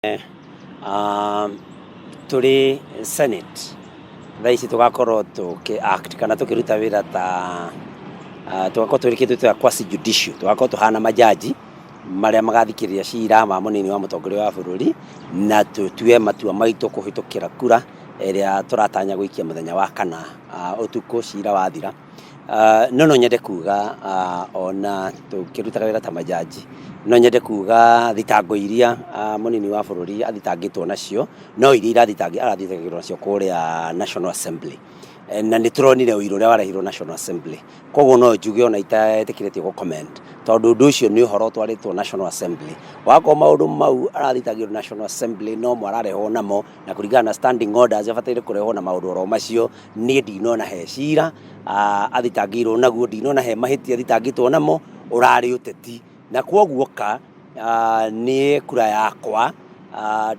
Turi Senate thaa ici tugakorwo act kana tukiruta wira ta tugakorwo turi kindu twa quasi judicial, tugakorwo tuhana majaji maria magathikiriria cira ma munini wa mutongoria wa bururi na tutue matua maitu kuhitukira kura iria turatanya guikia muthenya wa kana utuku cira wathira. No nyende kuga ona tukirutaga wira ta majaji, no nyende kuga thitango iria munini wa bururi athitangitwo nacio no iria arathitangirwo nacio kuria National Assembly, na nituronire uiru uria warehirwo National Assembly. Koguo no njuge ona itaetikiretie go comment tondu undu ucio ni uhoro twaritwo National Assembly. Wako maundu mau arathitangirwo National Assembly no mwarareho namo na kuringana na standing orders abataire kureho na maundu oro macio ni ndinona he cira athitangirwo naguo, ndinona he mahiti athitangitwo namo urari uteti, na kwoguo ni kura yakwa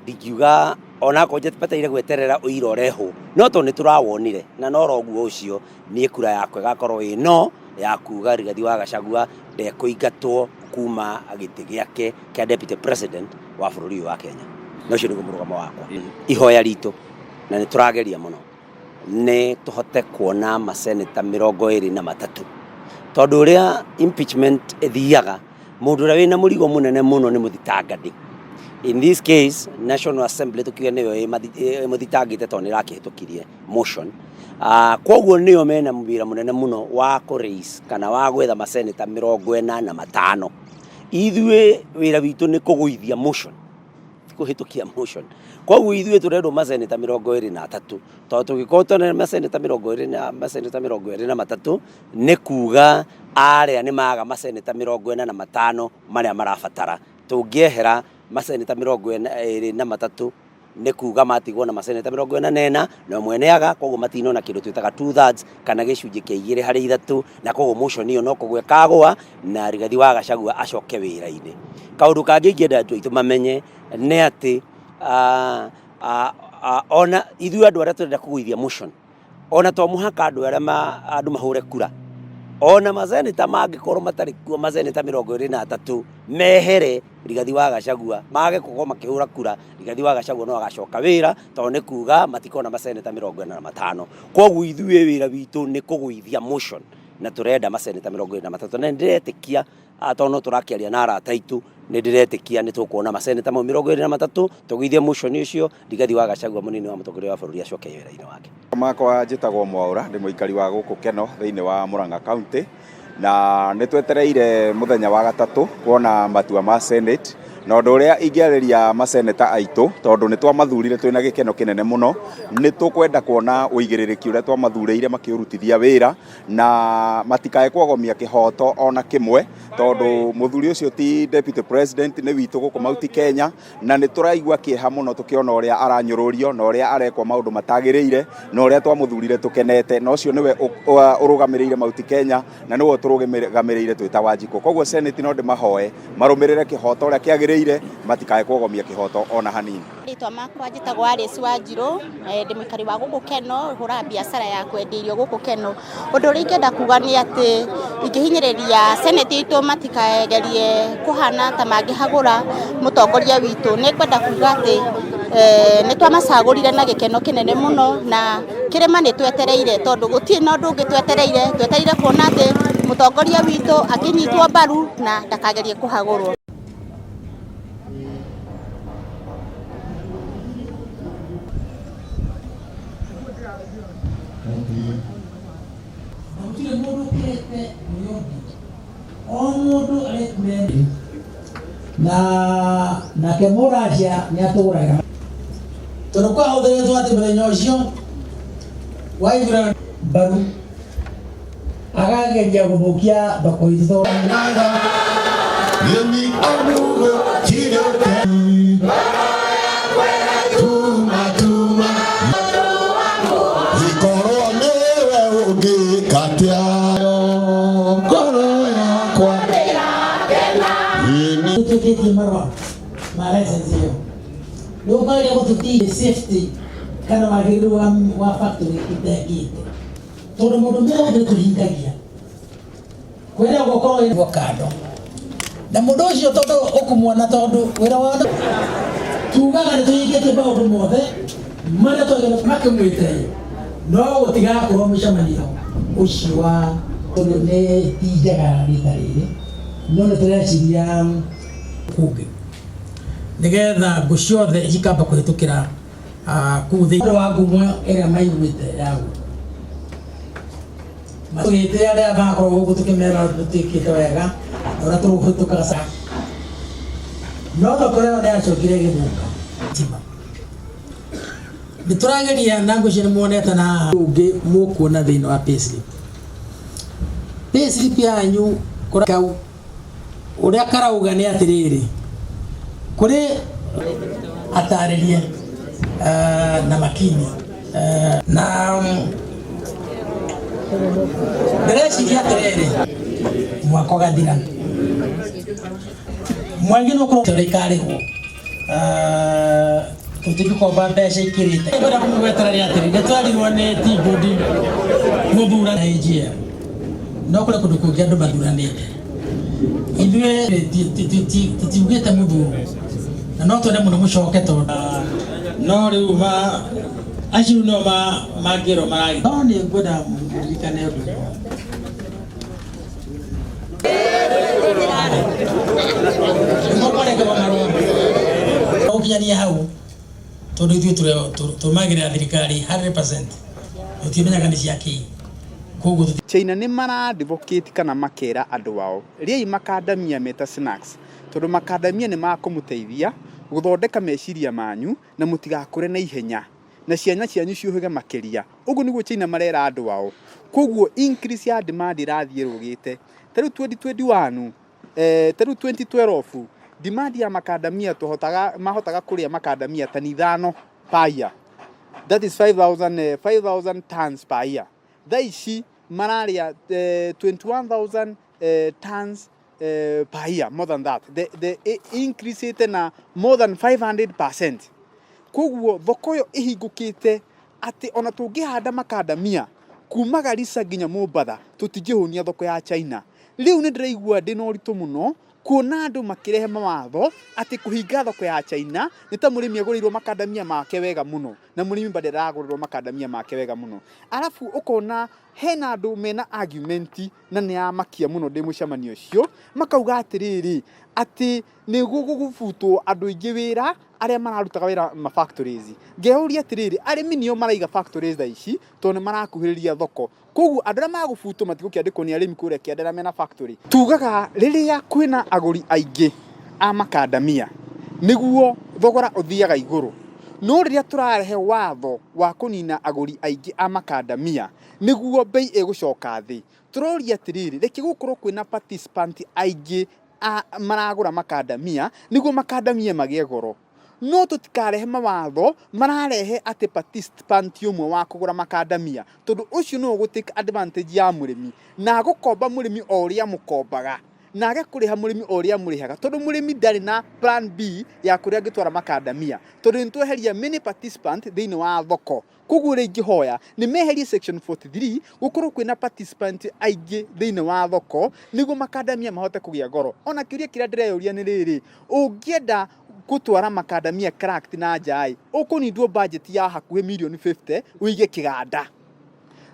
ndigiuga ona ko njetipateire gweterera uira ureho no to ni turawonire na no roguo ucio ni kura yakwa gakorwo ino ya kuga Rigathi wa Gachagua ndekuingatwo kuma agiti giake kia deputy president wa bururi wa Kenya. No cio niguo murugamo wakwa. Ihoya ritu na ni turageria muno ni tuhote kuona maseneta 23 tondu uria impeachment ethiaga mundu uria wina murigo munene muno ni muthitangani. In this case National Assembly tukiuga niyo muthitangite tondu nirakihitukirie motion. Kwoguo niyo mena mubira munene muno wa ku-raise kana wa gwetha maseneta 45. Ithue wira witu ni kuguithia motion, kuhitukia motion. Kwoguo ithue turendo maseneta 23 tondu tugikotwo na maseneta 23 ni kuga aria ni maga maseneta 45 maria marabatara. Tungiehera maseneta 23 ni kuga matigwo na maseneta 44 na mweneaga, koguo matinona kindu twitaga 2/3 kana gicunji kia 2 hari 3, na koguo motion iyo no kugwe kagwa na Rigathi wa Gachagua acoke wira-ini. Kaundu kangi ingienda tu mamenye ni ati ona ithuĩ andũ arĩa tũrenda kũgũithia motion ona to mũhaka andũ mahure kura, ona maseneta mangĩkorwo matarĩ kuo maseneta 23 mehere Rigathi wa Gachagua mage kũgoma makĩhũra kura, Rigathi wa Gachagua no agacoka wĩra tondu nĩ kuga matikona maseneta 45. Kwoguo ithuĩ wĩra witũ nĩ kũgũithia motion na turenda maseneta 23 na ndiretekia atono turakiaria na arata itu ni ndiretekia ni tukuona maseneta 23 tugithie motion ucio Rigathi wa Gachagua munini wa mutongoria wa bururi acoke wira-ini wake. Makwa njitagwo Mwaura ndi muikari wa guku Keno thiini wa Murang'a County, na ni twetereire muthenya wa gatatu kuona matua ma Senate na undu uria ingiariria maseneta aitu tondu ni twamathurire twina gikeno kinene muno. Ni tukwenda kuona uigiririki uria twamathurire makiurutithia wira na matikae kwagomia kihoto ona kimwe tondu muthuri ucio ti deputy president ni witu guku Mount Kenya, na ni turaigua kieha muno tukiona uria aranyururio na uria arekwa maundu matagiriire na uria twamuthurire tukenete, na ucio niwe urugamirire Mount Kenya na niwe turugamirire twita Wanjiku. Koguo Senate no ndimahoe marumirire kihoto uria kiagiriire matikae kwagomia kihoto ona hanini. Ritwa makwa njitagwo Alice Wanjiru, ndi muikari wa guku Keno, hura biashara ya kwendia irio guku Keno. Undu uria ingenda kuga ni ati ingihinyiriria Senate itu matikaegerie kuhana ta mangihagura mutongoria witu. Ni kwenda kuga ati ni twamacagurire na gikeno kinene muno na kirema ni twetereire tondu gutie na undu ungi twetereire kuona ati mutongoria witu akinyitwo mbaru na ndakagerie kuhagurwo. Omundu arekurendi na kemuracia ni aturaga tondu kwahuthiritwo ati muthenya ucio wa ithurano mbaru agageria guthukia thoko itu marasenzio no pale kututii safety kana wagiru wa factory itagite todo mundo mwe tulingagia kwenda gukoro ĩrwo kando na mũndũ ũcio tondu ũkũmuona tondu wĩra wa tugaga nĩ tũingĩte maũndũ mothe marĩa twagĩrĩirwo makĩmwĩte no gũtigakorwo mũcemanio ũcio wa tondũ nĩ ti njega rita rĩrĩ no nĩ tũreciria kũngĩ nĩgetha ngũ ciothe cikamba kũhĩtũkĩra kũu thĩinĩ wa ngumo ĩrĩa maiguĩte yaguo matũgĩte arĩa makorwo gũkũ tũkĩmera tũtĩkĩte wega ũrĩa tũgũhĩtũkaga sa no thoko nĩ acokire gĩthũka tima nĩ tũrageria na ngũ cia nĩ muonete na ũngĩ mũkuona thĩinĩ wa payslip yanyu kau ũrĩa karauga nĩ atĩrĩrĩ kũrĩ atarĩrie na makini na ndĩreciria atĩrĩrĩ mwaka ũgathira mwangi no kũrwo tũrĩkarĩhwo tũtingĩkomba mbeca ikĩrĩte kwenda kũmũgweterera atĩrĩ nĩtwarirwo nĩ T-Body mũthura na AGM no kũrĩ kũndũ kũngĩ andũ mathuranĩte ithuĩ tutiugĩte mũthuro na no twende mũno mũcoke tondũ no rĩu acio no mangĩrwo maragĩ no nĩ ngwenda mũririkane ũndũ mũkoreke marũa ũkinyania hau tondũ ithuĩ tũmagĩrĩra thirikari 100% tũtimenyaga nĩ ciakĩ koguo China nĩ maradvocate kana makera andũ ao rĩai makandamia meta snacks tondũ makandamia nĩ makũmũteithia gũthondeka meciria manyu na mũtigakũre na ihenya na ciana cianyu ciũhĩge makĩria ũguo nĩguo China marera andũ ao koguo increase ya demand irathiĩ rũgĩte tarĩu 2021 tarĩu 2012 demand ya makandamia mahotaga kũrĩa makandamia tani 5 per year that is 5,000 tons per year thaici mararia 21,000 tons per year, more than that. The increase it na more than 500%. Koguo thoko yo ihingukite ati ona tungihanda makandamia kuma Garissa nginya Mombatha tutingihunia thoko ya China. Riu ni ndiraigua ndina uritu muno kuona andu makirehe mawatho ati kuhinga thoko ya China ni ta murimi agurirwo makandamia make wega muno na murimi badera agurirwo makandamia make wega muno alafu ukona hena andu mena argument na ni amakia muno ndi mucemanio cio makauga atiriri ati ni gugufutwo andu ingi wira aria mararutaga wira ma factories ngeuria atiriri arimi nio maraiga factories tha ici to ni marakuhiriria thoko koguo andũ magũbutwo matigũkĩandĩkwo nĩ arĩmi kũrĩa kĩandĩra mena factory tugaga rĩrĩa kwĩna agũri aingĩ a makandamia nĩguo thogora ũthiaga igũrũ no rĩrĩa tũrarehe watho wa kũnina agũri aingĩ a makandamia nĩguo bei ĩgũcoka thĩ tũroria atĩrĩrĩ reke gũkorwo kwĩna participant aingĩ maragũra makandamia nĩguo makandamia magĩe goro no tutikarehe mawatho mararehe ati participant umwe wa kugura makandamia tondu ucio no gutake advantage ya murimi na gukomba murimi oria mukombaga na age kuriha murimi oria murihaga tondu murimi ndari na plan B ya kuria gitwara makandamia tondu nitweheria many participant thiini wa thoko koguo ringi hoya ni meherie section 43 gukorwo kwina participant aingĩ thiini wa thoko niguo makandamia mahote kugia goro ona kiuria kira ndireyuria ni riri ungienda gutwara makandamia cracked na njai ukunindwo budget ya hakuhe million 50 uige kiganda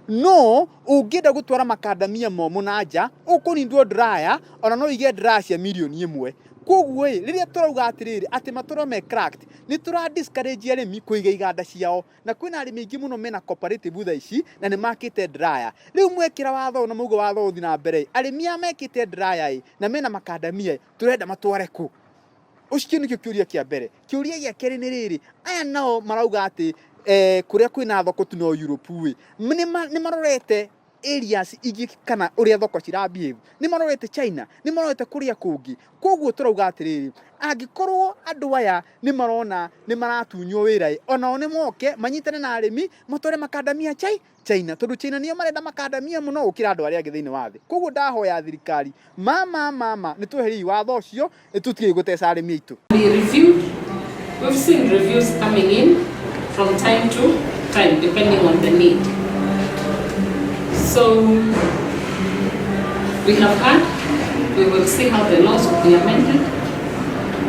no ungienda gutwara makandamia momo na nja ukunindwo dryer ona no uige dryer cia million 1 koguo riria turauga atiriri ati matoro me cracked ni tura discourage arimi kuiga iganda ciao na kwina arimi ingi muno mena cooperative tha ici na ni makite dryer riu mwekira watho na mugo watho uthi na mbere arimi amekite dryer na mena makandamia turenda matware ku ucio nikio kiuria kia mbere kiuria gia keri ni riri aya nao marauga ati kuria kwina thoko tu no Europe wi ni marorete areas igi kana uria thoko cirabehave ni marorete China ni marorete kuria kungi koguo turauga atiriri angikorwo andu aya ni marona ni maratunywo wira ona one moke manyitane na arimi matore makandamia China tondu China niyo marenda makandamia muno ukira andu aria angi thiini wa thi koguo ndahoya thirikari mama ni tuheri watho ucio tutige guteca arimi itu. We've seen reviews coming in from time to time depending on the need. So we have had, we will see how the laws will be amended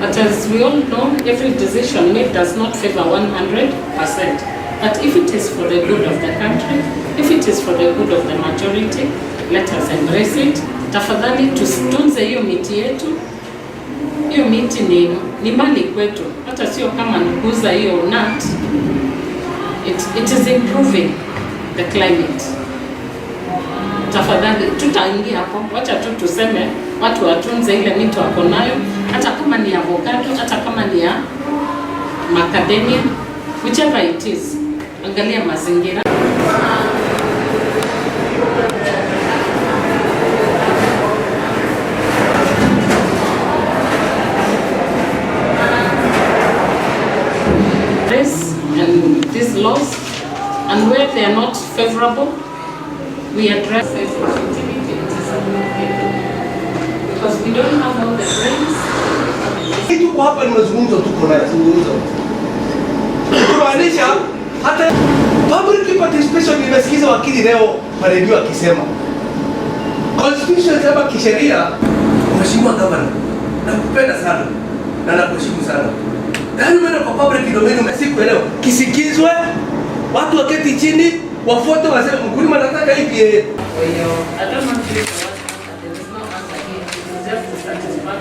But as we all know, every decision made does not favor 100%. But if it is for the good of the country, if it is for the good of the majority, let us embrace it. Tafadhali tusitunze hiyo miti yetu. Hiyo miti ni mali kwetu. Hata sio kama nikuuza hiyo nut. It is improving the climate. Tafadhali tutaingia hapo, wacha tu tuseme watu watunze ile miti wako nayo, hata kama ni avocado, hata kama ni ya macadamia, whichever it is. Angalia mazingira. And these laws, and where they are not favorable, we address sensitivity because we don't have all the brains. Tuko hapa ni mazungumzo, tuko na mazungumzo. Kumaanisha hata public participation. Nimesikiza wakili leo kwa redio akisema constitution sema kisheria, mheshimiwa gavana, nakupenda sana na nakuheshimu sana. Yaani mbona kwa public domain umesiku leo kisikizwe, watu waketi chini, wafuate waseme mkulima anataka hivi. I don't want to use the word answer. There is no answer here. It is just to satisfy.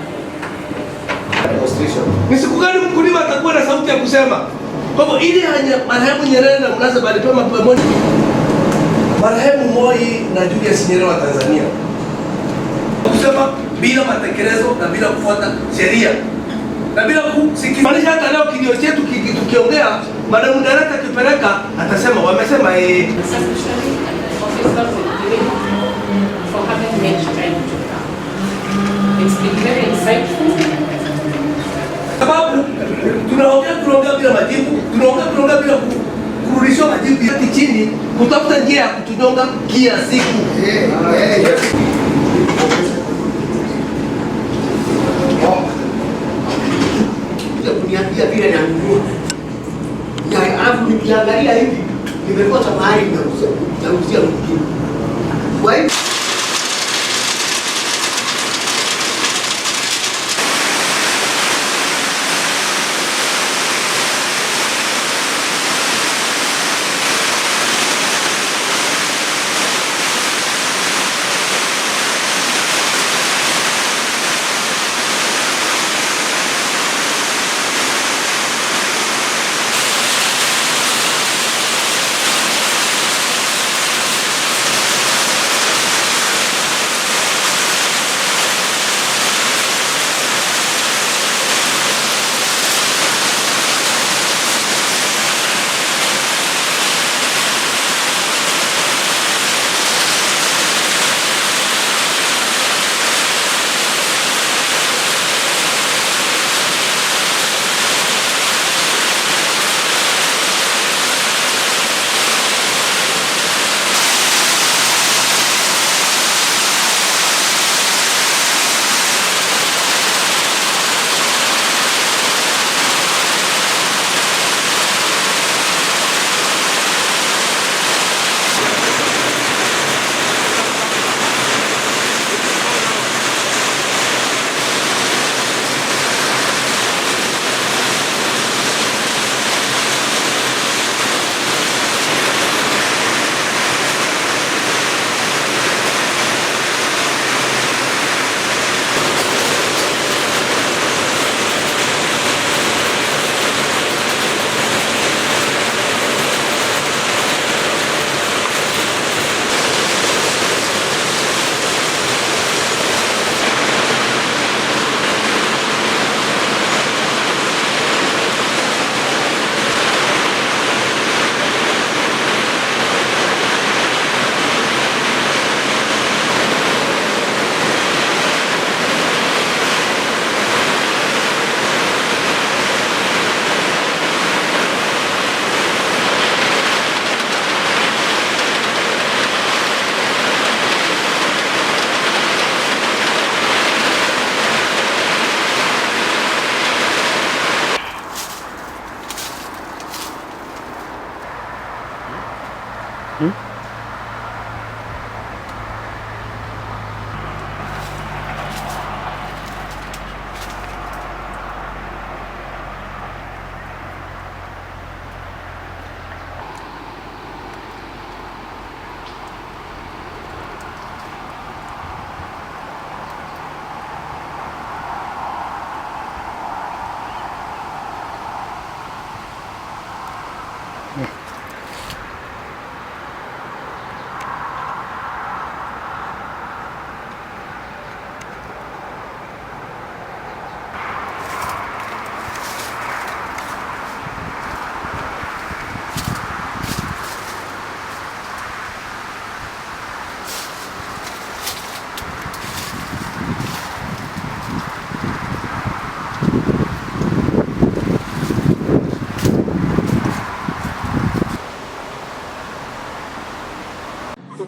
Ni siku gani mkulima atakuwa na sauti ya kusema? Kwa hivyo ili marehemu Nyerere na mnasaba alipewa pamoja. Marehemu Moi na Julius Nyerere wa Tanzania. Kusema bila matekelezo na bila kufuata sheria. Na bila kusikiliza hata leo kilio chetu tukiongea, Madam Director akipeleka atasema wamesema for having made time to come. It's been very insightful. Sababu tunaongea bila majibu, tunaongea bila kurudishwa majibu yote chini, kutafuta njia ya kutunyonga kila siku. Kuniambia vile na nguo. Na alafu nikiangalia hivi nimekosa mahali na uzia mwingine. Kwa hiyo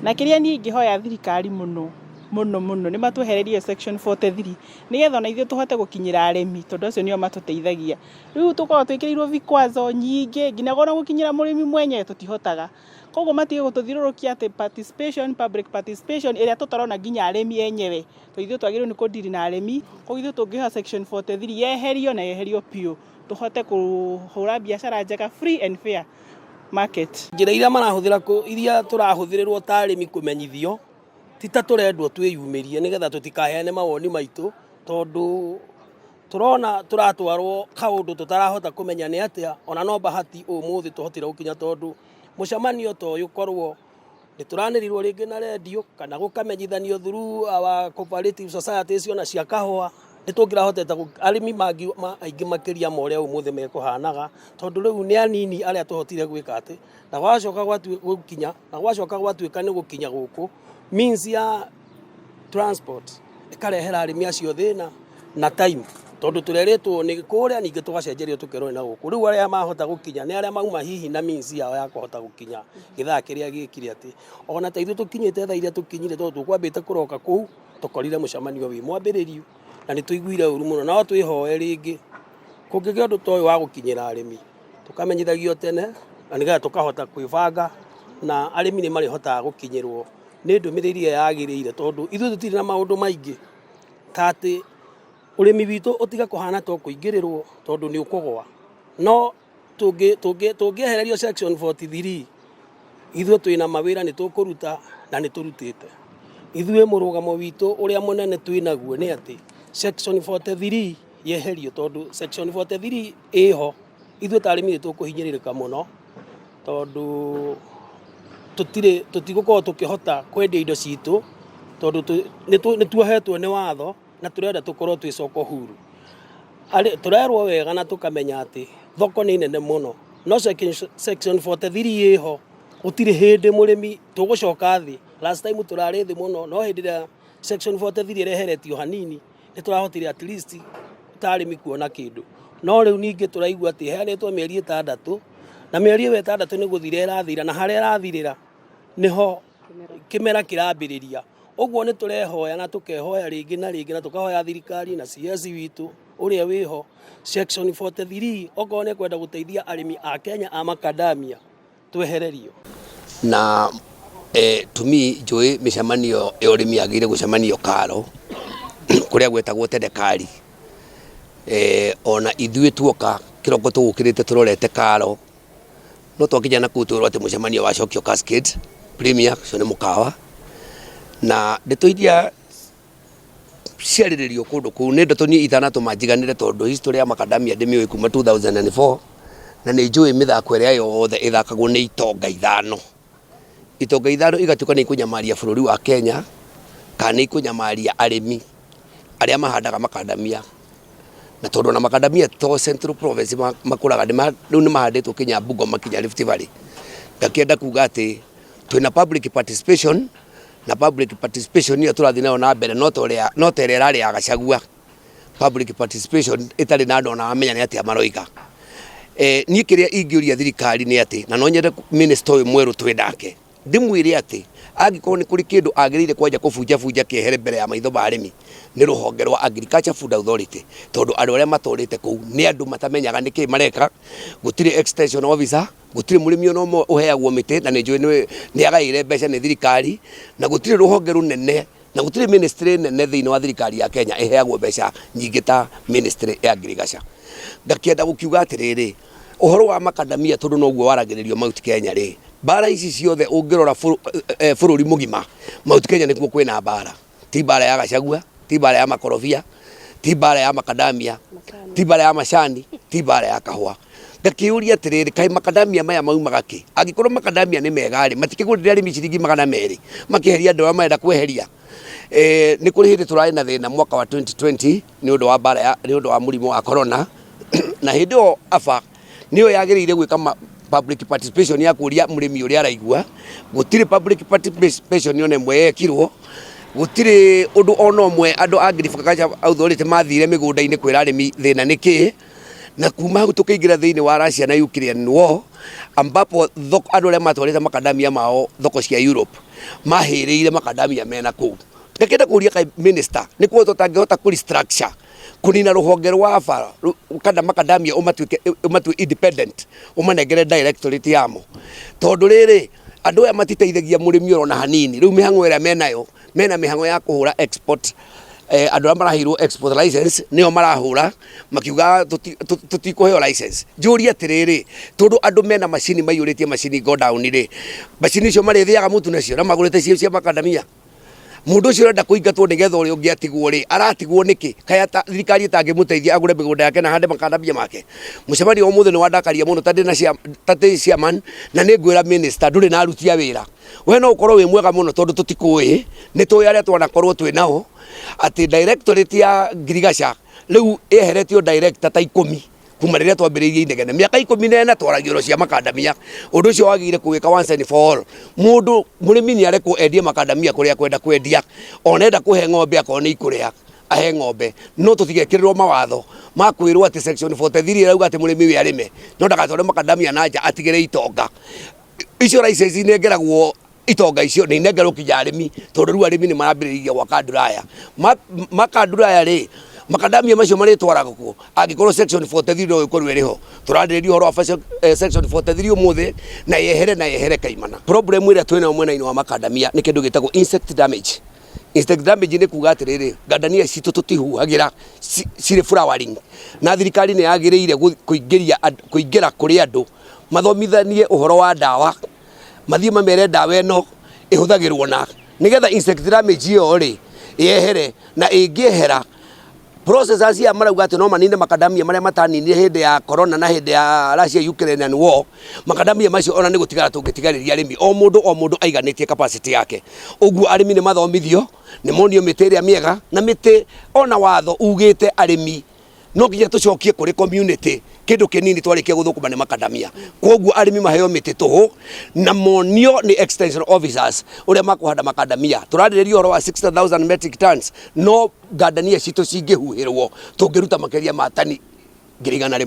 na kiria ni ingihoya thirikari muno nĩ matwehererie section 43 nigetha ona ithuĩ tũhote gũkinyĩra arĩmi tondũ acio nĩo matũteithagia. Rĩu tũkorwo twĩkĩrĩirwo vikwazo nyingĩ nginya ona gũkinyĩra mũrĩmi mwenyewe tũtihotaga. Koguo matige gũtũthiũrũrũkia atĩ public participation ĩrĩa tũtarona nginya arĩmi enyewe. Tondũ ithuĩ twagĩrĩirwo nĩ kũdili na arĩmi. Koguo ithuĩ tũngĩoya section 43 yeherio na yeherio piũ tũhote kũhũra biacara njega free and fair market. Njĩra iria marahũthĩra iria tũrahũthĩrĩrwo ta arĩmi kũmenyithio tita tũrendwo twĩyumĩrie nĩgetha tũtikaheane mawoni maitũ tondũ tũrona tũratwarwo kaũndũ tũtarahota kũmenya nĩ atĩa ona no bahati ũmũthĩ tũhotire gũkinya tondũ mũcemanio ta ũyũ korwo nĩ tũranĩrirwo rĩngĩ na redio kana gũkamenyithanio through our cooperative societies ona cia kahũa nĩ tũngĩrahotete arĩmi aingĩ makĩria ma ũrĩa ũmũthĩ mekũhanaga tondũ rĩu nĩ anini arĩa tũhotire gwĩka atĩ na gwacoka gũkinya na gwacoka gwatuĩka nĩ gũkinya gũkũ means ya transport ikarehera arĩmi acio thĩna na time tondũ tũrerĩtwo nĩ kũrĩa ningĩ tũgacenjerio tũkerwo na gũkũ rĩu arĩa mahota gũkinya nĩ arĩa mauma hihi na means yao ya kũhota gũkinya gĩthaa kĩrĩa gĩkire atĩ ona ta ithuĩ tũkinyĩte thaa iria tũkinyire tondũ tũkwambĩte kũroka kũu tũkorire mũcemanio wĩ mwambĩrĩrio na nĩ tũiguire ũru mũno no twĩhoe rĩngĩ kũngĩgĩa ũndũ ta ũyũ wa gũkinyĩra arĩmi tũkamenyithagio tene na nĩgetha tũkahota kwĩbanga na arĩmi nĩ marĩhotaga gũkinyĩrwo nĩ ndũmĩrĩri yagĩrĩire tondũ ithuĩ tũtirĩ na maũndũ maingĩ ta atĩ ũrĩmi witũ ũtiga kũhana to kũingĩrĩrwo tondũ nĩ ũkũgwa no tũngĩehererio section 43 ithuĩ twĩna mawĩra nĩ tũkũruta na nĩ tũrutĩte ithuĩ mũrũgamo witũ ũrĩa mũnene twĩnaguo nĩ atĩ section 43 yeherio tondũ section 43 ĩho ithuĩ ta arĩmi nĩ tũkũhinyĩrĩrĩka mũno tondũ tũtigũkorwo tũkĩhota kwendia indo citũ tondũ nĩ tuohetwo nĩ watho na tũrenda tũkorwo twĩ soko huru. Tũrerwo wega na tũkamenya atĩ thoko nĩ nene mũno no section 43 ĩho gũtirĩ hĩndĩ mũrĩmi tũgũcoka thĩ. Last time tũrarĩ thĩ mũno no hĩndĩ ĩrĩa section 43 ĩreheretio hanini nĩ tũrahotire at least tarĩmi kuona kĩndũ no rĩu ningĩ tũraigua atĩ heanĩtwo mĩeri 6 na mĩeri ĩyo 6 nĩ gũthira ĩrathira na harĩa ĩrathirĩra niho kĩmera kĩrambĩrĩria. Ũguo nĩ tũrehoya na tũkehoya rĩngĩ na rĩngĩ na tũkahoya thirikari na CS witũ ũrĩa wĩho section 43 okorwo nĩ kwenda gũteithia arĩmi a Kenya a macadamia twehererio. Na to me njũĩ mĩcemanio ya ũrĩmi agĩrĩire gũcemanio Karo kũrĩa gwetagwo Tendekari. Ona ithuĩ tuoka kĩroko tũgũkĩrĩte tũrorete Karo no twakinya na kũu twĩrwo atĩ mũcemanio wacokio Cascade Premier ũcio nĩ mũkawa na ndeto iria ciarĩrĩrio kũndũ kũu nĩ ndeto niĩ ithanatũ manjiganĩre tondũ history ya macadamia ndĩmĩũĩ kuma 2004 na nĩ njũĩ mĩthako ĩrĩa yothe ĩthakagwo nĩ itonga ithano igatuĩka nĩ ikũnyamaria bũrũri wa Kenya kana nĩ ikũnyamaria arĩmi arĩa mahandaga macadamia na tondũ na macadamia to Central Province makũraga rĩu nĩ mahandĩtwo Kenya Bungoma kinya Rift Valley. Ngakĩenda kuga atĩ twĩna public participation na public participation niyo tũrathiĩ nayo na mbere no ta ĩrĩa ĩrarĩ ya Gachagua. Public participation ĩtarĩ na andũ ona amenya nĩ atĩa maroiga. Niĩ kĩrĩa ingĩũria thirikari nĩ atĩ na no nyende minister ũyũ mwerũ twendake ndĩmwĩre atĩ angĩkorwo nĩ kũrĩ kĩndũ agĩrĩire kwanja kũbunja kĩehere mbere ya maitho ma arĩmi nĩ rũhonge rwa Agriculture Food Authority tondũ andũ arĩa matũrĩte kũu nĩ andũ matamenyaga nĩkĩ mareka. Gũtirĩ extension officer, gũtirĩ mũrĩmi ona ũmwe ũheagwo mĩtĩ na nĩ njũĩ nĩ agaĩire mbeca nĩ thirikari na gũtirĩ rũhonge rũnene na gũtirĩ ministry nene thĩinĩ wa thirikari ya Kenya ĩheagwo mbeca nyingĩ ta ministry ya Agriculture. Ngakĩenda gũkiuga atĩrĩrĩ ũhoro wa macadamia tondũ noguo waragĩrĩrio Mount Kenya rĩ bara ici ciothe ũngĩrora bũrũri mũgima Mount Kenya nĩkuo kwĩna bara, ti bara ya Gachagua, ti bara ya makorobia, ti bara ya macadamia, ti bara ya macani, ti bara ya kahũa. ngakiuria atiriri kai makadamia maya maumaga ki angikorwo makadamia ni mega ri matikigurira arimi ciringi 200 makiheria andu marenda kweheria ni kuri hindi turai na thina mwaka wa 2020 ni undu wa bara ni undu wa murimo wa corona na hindi o afa niyo yagirire gwika public participation ya kuria murimi uri araigua gutire public participation yone mwe yekirwo gutire undu ona omwe andu agriculture authority mathire migunda-ini kwira arimi thina niki na kuma tukiingira thiini wa Russia na Ukraine war ambapo andu aria matwarite makadamia mao thoko cia Europe mahiriire makadamia mena kuu ndekenda kuria kai minister ni kuo tutangihota ku restructure kunina ruhonge rwa afa kana makadamia umatwe independent umanengere directorate yamo tondu riri andu aya matiteithagia murimi oro na hanini riu mihango ira menayo mena mihango ya kuhura export andu marahirwo export license nio marahura makiuga tutikuheo license njuri atiriri tondu andu mena machini maiyuritie machini go down ri machini cio marithiaga mutu nacio na magurite cia makadamia mundu ucio renda kuingatwo nigetha uri ungi atigwo ri aratigwo niki kaya thirikari itangimuteithia agure migunda yake na hande makadamia make mucemani o muthe ni wandakaria muno tati chairman na ni ngwira minister nduri na arutia wira we no ukorwo wi mwega muno tondu tutikui ni tuyi aria twanakorwo twi nao ati directorate ya Girigaca riu eheretio director ta 10 kuma riria twambiriirie inegene miaka 14 twaragio cia makadamia undu ucio wagire kuwika once and for all mundu murimi ni areko endia makadamia kuria kwenda kwendia onenda kuhe ng'ombe akone ikuria ahe ng'ombe no tutigekirirwo mawatho makwirwo ati section 43 rauga ati murimi wi arime no ndagatware makadamia nanja atigire itonga icio license nengeragwo itonga icio ni nengerwo kinya arimi tondu riu arimi ni marambiriria gwaka nduraya makanduraya ri makadamia macio maritwaraga kuo angikorwo section 43 no ikorwe riho turandiririo horo wa section 43 umuthe na yehere kaimana problem ira twina mwena-ini wa makadamia ni kindu gitagwo insect damage. Insect damage ni kuga atiriri ngandania citu tutihuhagira ciri flowering na thirikari ni yagiriire kuingira kuri andu mathomithanie uhoro wa dawa mathie mamere dawa eno ihuthagirwo na nigetha insect damage yo ri yehere na ingihera process asia marauga ati no maninde makadamia maria mataninire hindi ya corona na hindi ya Russia Ukraine war makadamia macio ona ni gutigara tungitigariria arimi o mundu aiganitie capacity yake uguo arimi ni mathomithio ni monio miti iria miega na miti ona watho ugite arimi no nginya tucokie kuri community kindu kinini twarikia guthukuma ni makadamia koguo arimi maheo miti tuhu na monio ni extension officers uria makuhanda makadamia turandiririo horo wa 60,000 metric tons no ngandania citu cingihuhirwo tungiruta makeria matani 100